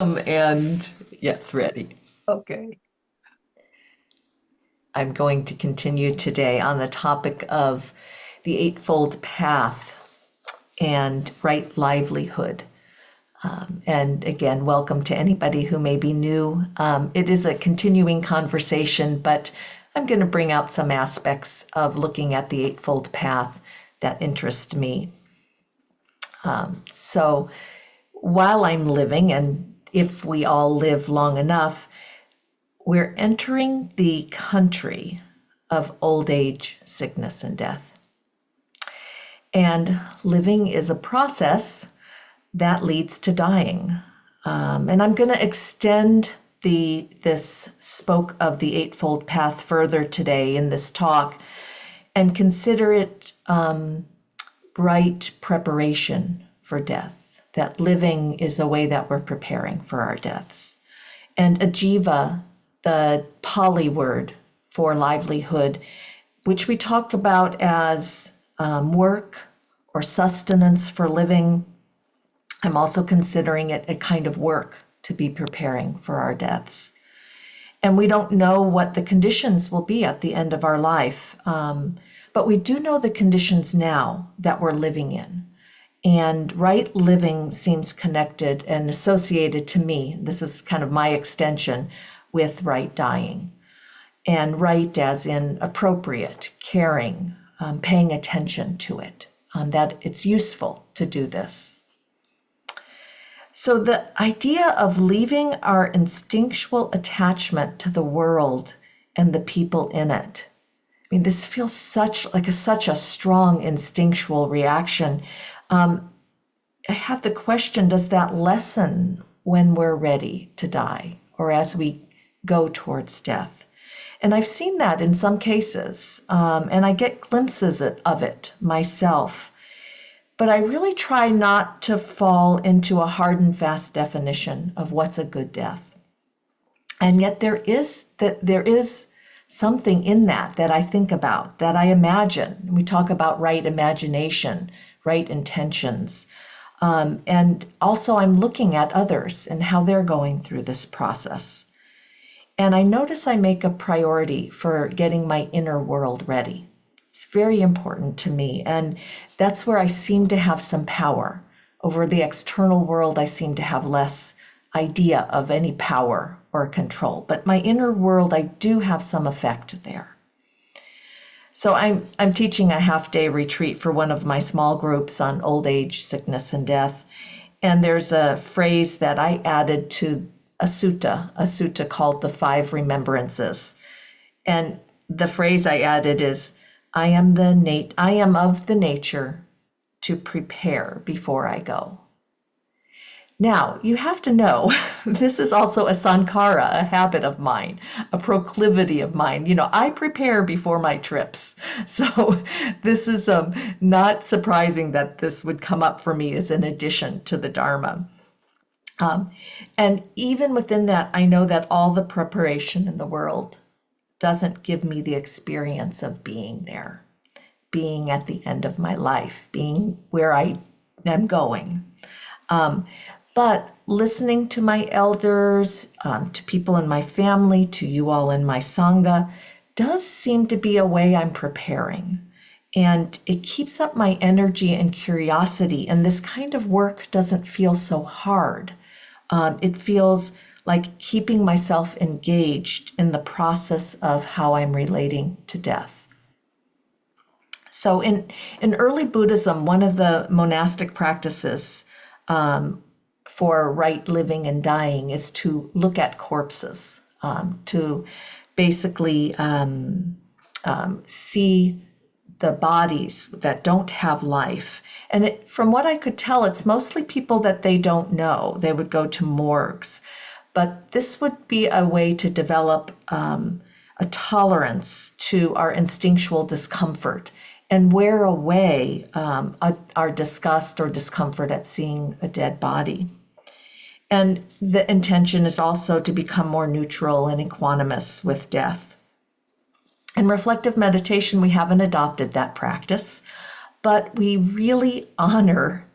And yes, ready. Okay. I'm going to continue today on the topic of the Eightfold Path and right livelihood. And again, welcome to anybody who may be new. It is a continuing conversation, but I'm going to bring out some aspects of looking at the Eightfold Path that interest me. So while I'm living, and if we all live long enough, we're entering the country of old age, sickness, and death. And living is a process that leads to dying. And I'm going to extend this spoke of the Eightfold Path further today in this talk and consider it right preparation for death. That living is a way that we're preparing for our deaths. And ajiva, the Pali word for livelihood, which we talk about as work or sustenance for living. I'm also considering it a kind of work to be preparing for our deaths. And we don't know what the conditions will be at the end of our life, but we do know the conditions now that we're living in. And right living seems connected and associated to me. This is kind of my extension with right dying. And right as in appropriate, caring, paying attention to it, that it's useful to do this. So the idea of leaving our instinctual attachment to the world and the people in it. I mean, this feels such a strong instinctual reaction. I have the question, does that lessen when we're ready to die or as we go towards death? And I've seen that in some cases, and I get glimpses of it myself. But I really try not to fall into a hard and fast definition of what's a good death. And yet there is something in that I think about, that I imagine. We talk about right imagination, right intentions. And also I'm looking at others and how they're going through this process. And I notice I make a priority for getting my inner world ready. It's very important to me. And that's where I seem to have some power. Over the external world, I seem to have less idea of any power or control. But my inner world, I do have some effect there. So I'm teaching a half-day retreat for one of my small groups on old age, sickness, and death. And there's a phrase that I added to a sutta called the Five Remembrances. And the phrase I added is, I am of the nature to prepare before I go. Now, you have to know, this is also a sankhara, a habit of mine, a proclivity of mine. I prepare before my trips. So this is not surprising that this would come up for me as an addition to the Dharma. And even within that, I know that all the preparation in the world doesn't give me the experience of being there, being at the end of my life, being where I am going. But listening to my elders, to people in my family, to you all in my Sangha, does seem to be a way I'm preparing. And it keeps up my energy and curiosity. And this kind of work doesn't feel so hard. It feels like keeping myself engaged in the process of how I'm relating to death. So in early Buddhism, one of the monastic practices for right living and dying is to look at corpses, to basically see the bodies that don't have life. And from what I could tell, it's mostly people that they don't know. They would go to morgues. But this would be a way to develop a tolerance to our instinctual discomfort and wear away our disgust or discomfort at seeing a dead body. And the intention is also to become more neutral and equanimous with death. In reflective meditation, we haven't adopted that practice, but we really honor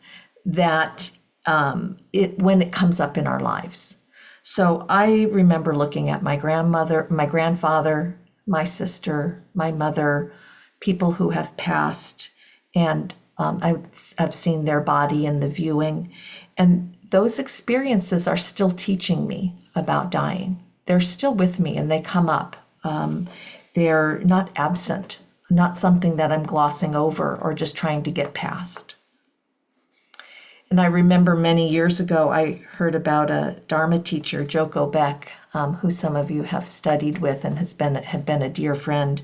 that when it comes up in our lives. So I remember looking at my grandmother, my grandfather, my sister, my mother, people who have passed, and I've seen their body in the viewing. And those experiences are still teaching me about dying. They're still with me and they come up. They're not absent, not something that I'm glossing over or just trying to get past. And I remember many years ago, I heard about a Dharma teacher, Joko Beck, who some of you have studied with and had been a dear friend,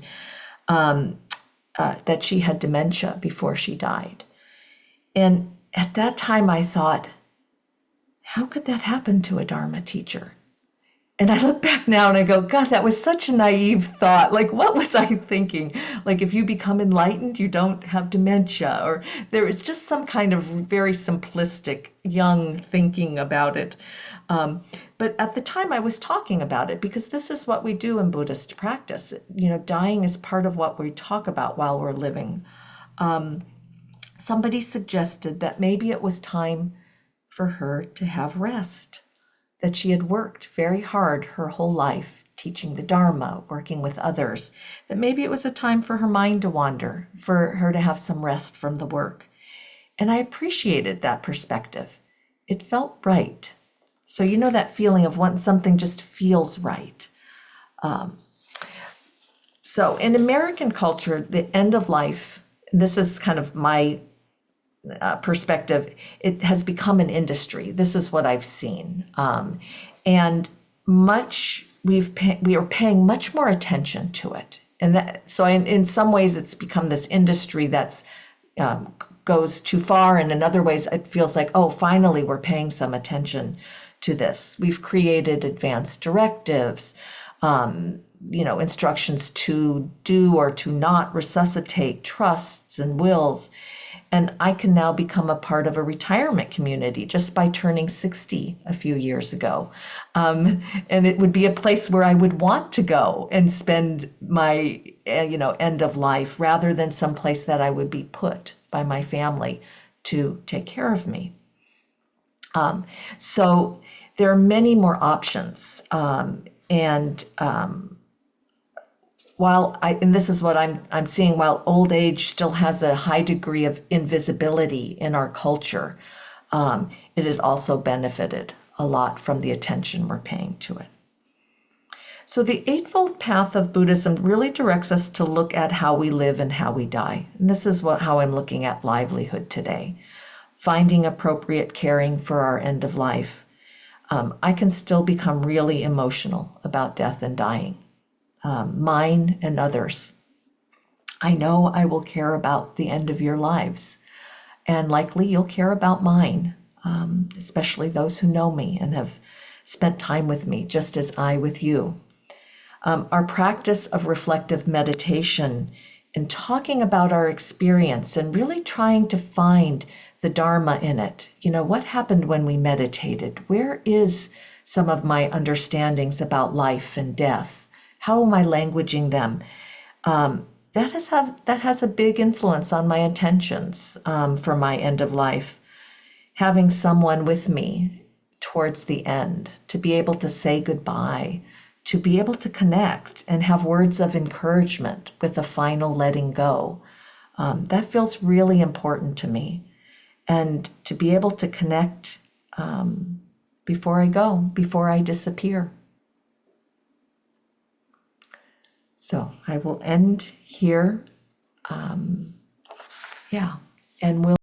that she had dementia before she died. And at that time, I thought, how could that happen to a Dharma teacher? And I look back now and I go, God, that was such a naive thought. Like, what was I thinking? Like, if you become enlightened, you don't have dementia. Or there is just some kind of very simplistic, young thinking about it. But at the time I was talking about it because this is what we do in Buddhist practice. You know, dying is part of what we talk about while we're living. Somebody suggested that maybe it was time for her to have rest, that she had worked very hard her whole life, teaching the Dharma, working with others, that maybe it was a time for her mind to wander, for her to have some rest from the work. And I appreciated that perspective. It felt right. So you know that feeling of when something just feels right. So in American culture, the end of life, and this is kind of my perspective, it has become an industry. This is what I've seen, and we are paying much more attention to it, and that so in some ways it's become this industry that's goes too far, and in other ways it feels like, oh, finally we're paying some attention to this. We've created advanced directives, instructions to do or to not resuscitate, trusts and wills. And I can now become a part of a retirement community just by turning 60 a few years ago. And it would be a place where I would want to go and spend my, end of life rather than some place that I would be put by my family to take care of me. So there are many more options. And this is what I'm seeing, while old age still has a high degree of invisibility in our culture, it has also benefited a lot from the attention we're paying to it. So the Eightfold Path of Buddhism really directs us to look at how we live and how we die. And this is how I'm looking at livelihood today. Finding appropriate caring for our end of life. I can still become really emotional about death and dying. Mine and others. I know I will care about the end of your lives, and likely you'll care about mine, especially those who know me and have spent time with me, just as I with you. Our practice of reflective meditation and talking about our experience and really trying to find the Dharma in it. What happened when we meditated? Where is some of my understandings about life and death? How am I languaging them? That has a big influence on my intentions for my end of life. Having someone with me towards the end, to be able to say goodbye, to be able to connect and have words of encouragement with a final letting go. That feels really important to me. And to be able to connect before I go, before I disappear. So I will end here. And we'll